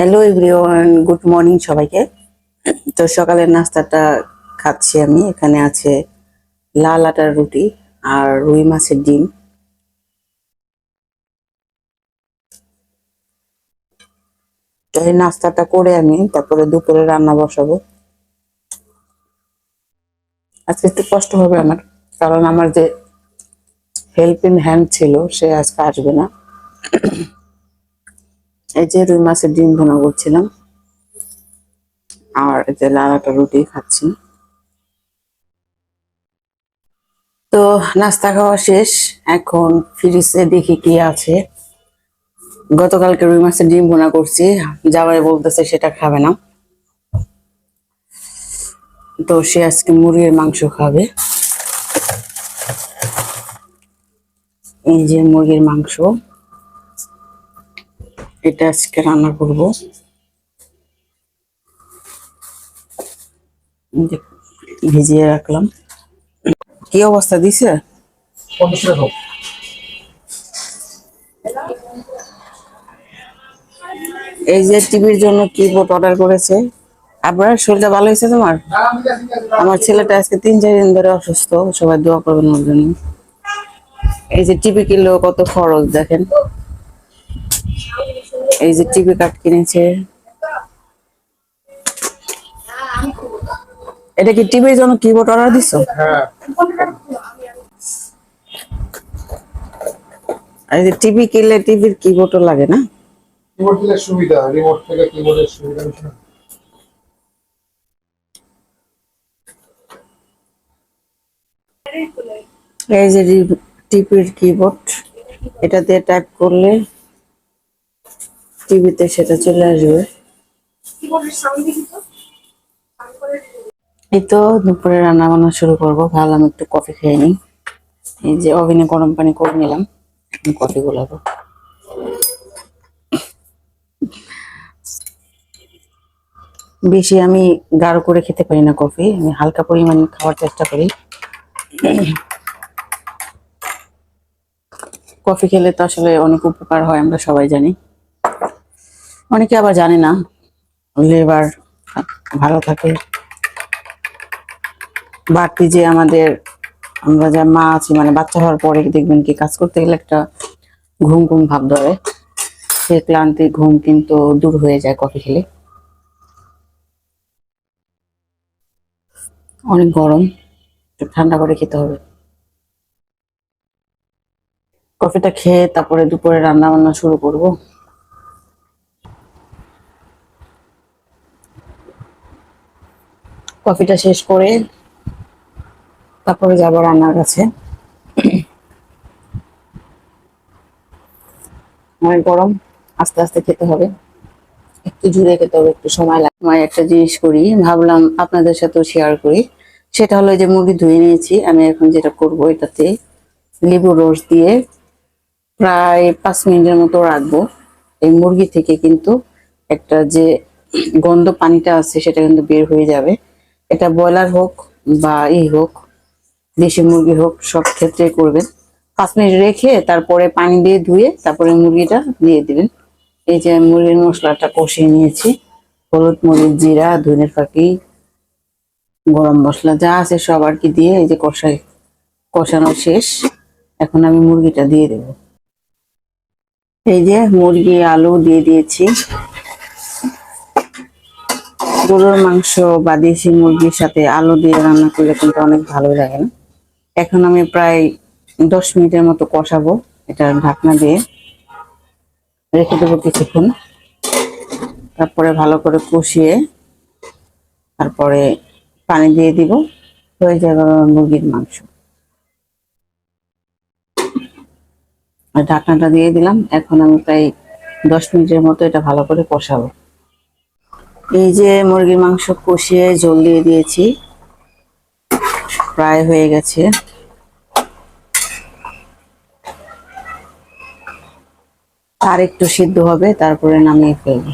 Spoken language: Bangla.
হ্যালো এভরিওয়ান, গুড মর্নিং সবাইকে। তো সকালের নাস্তাটা খাচ্ছি আমি। এখানে আছে লাল আটার রুটি আর রুই মাছের ডিম। তো এই নাস্তাটা করে আমি তারপরে দুপুরে রান্না বসাবো। আজকে একটু কষ্ট হবে আমার, কারণ আমার যে হেল্পিং হ্যান্ড ছিল সে আজকে আসবে না। এই যে রুই মাছের ডিম ভুনা করছিলাম আর এই যে লাল আটার রুটি খাচ্ছি। তো নাস্তা খাওয়া শেষ, এখন ফ্রিজে দেখি কি আছে। গতকালকে রুই মাছের ডিম ভুনা করছি, জামাই বলতেছে সেটা খাবে না, তো সে আজকে মুরগির মাংস খাবে। এই যে মুরগির মাংস, এটা আজকে রান্না করব। এই যে ভিজিয়ে রাখলাম। কি অবস্থা দিছে? এই যে টিভির জন্য কিবোর্ড অর্ডার করেছে। আপনার শরীরটা ভালো হয়েছে তোমার? আমার ছেলেটা আজকে 3-4 দিন ধরে অসুস্থ, সবাই দোয়া করবেন ওর জন্য। এই যে টিভি কিনলেও কত খরচ দেখেন। এই যে টিভি কার্ড কিনেছে। এটা কি টিভির জন্য কিবোর্ড অর্ডার দিছো? হ্যাঁ। এই যে টিভি কিনলে টিভির কিবোর্ডও লাগে না? কিবোর্ড দিলে সুবিধা, রিমোট থেকে কিবোর্ডের সুবিধা বেশি না। এই যে টিভির কিবোর্ড, এটা দিয়ে টাইপ করলে টিভিতে সেটা চলে আসবে। এই তো দুপুরে রান্না বান্না শুরু করবো, ভাবলাম একটু কফি খেয়ে নিই। এই যে ওভেনে গরম পানি করে নিলাম, কফি গুলাবো। বেশি আমি গাঢ় করে খেতে পারি না কফি, আমি হালকা পরিমাণ খাওয়ার চেষ্টা করি। কফি খেলে তো আসলে অনেক উপকার হয়, আমরা সবাই জানি। অনেকে আবার জানে না, লিভার ভালো থাকে। বাড়তি যে আমরা যা মা আছি, মানে বাচ্চা হওয়ার পরে দেখবেন কি কাজ করতে গেলে একটা ঘুম ঘুম ভাব ধরে, সে ক্লান্তি ঘুম কিন্তু দূর হয়ে যায় কফি খেলে। অনেক গরম, একটু ঠান্ডা করে খেতে হবে। কফিটা খেয়ে তারপরে দুপুরে রান্না বান্না শুরু করব। কফিটা শেষ করে তারপরে যাব রান্নার কাছে। অনেক গরম, আস্তে আস্তে খেতে হবে, একটু জুড়ে খেতে হবে, একটু সময় লাগে। আমি একটা জিনিস করি, ভাবলাম আপনাদের সাথেও শেয়ার করি। সেটা হলো যে মুরগি ধুয়ে নিয়েছি, আমি এখন যেটা করব এটাতে লেবু রস দিয়ে প্রায় 5 মিনিটের মতো রাখবো। এই মুরগি থেকে কিন্তু একটা যে গন্ধ পানিটা আছে সেটা কিন্তু বের হয়ে যাবে। এটা ব্রয়লার হোক বা হোক, দেশি মুরগি হোক, সব ক্ষেত্রে করবেন। 5 মিনিট রেখে তারপরে পানি দিয়ে ধুয়ে তারপরে মুরগিটা দিয়ে দিবেন। এই যে মুরগির মশলাটা কষিয়ে নিয়েছি, হলুদ মরিচ জিরা ধনের ফাঁকি গরম মশলা যা আছে সব আর কি দিয়ে এই যে কষানো শেষ। এখন আমি মুরগিটা দিয়ে দেব। এই যে মুরগি আলু দিয়ে দিয়েছি। গরুর মাংস বা দেশি মুরগির সাথে আলু দিয়ে রান্না করলে কিন্তু অনেক ভালো লাগে না? এখন আমি প্রায় 10 মিনিটের মতো কষাবো, এটা ঢাকনা দিয়ে রেখে দেবো কিছুক্ষণ। তারপরে ভালো করে কষিয়ে তারপরে পানি দিয়ে দিব, হয়ে যাবে মুরগির মাংস। আর ঢাকনাটা দিয়ে দিলাম, এখন আমি প্রায় 10 মিনিটের মতো এটা ভালো করে কষাবো। এই যে মুরগির মাংস কষিয়ে ঝোল দিয়ে দিয়েছি, প্রায় হয়ে গেছে। আর একটু সিদ্ধ হবে, তারপরে নামিয়ে ফেলবো।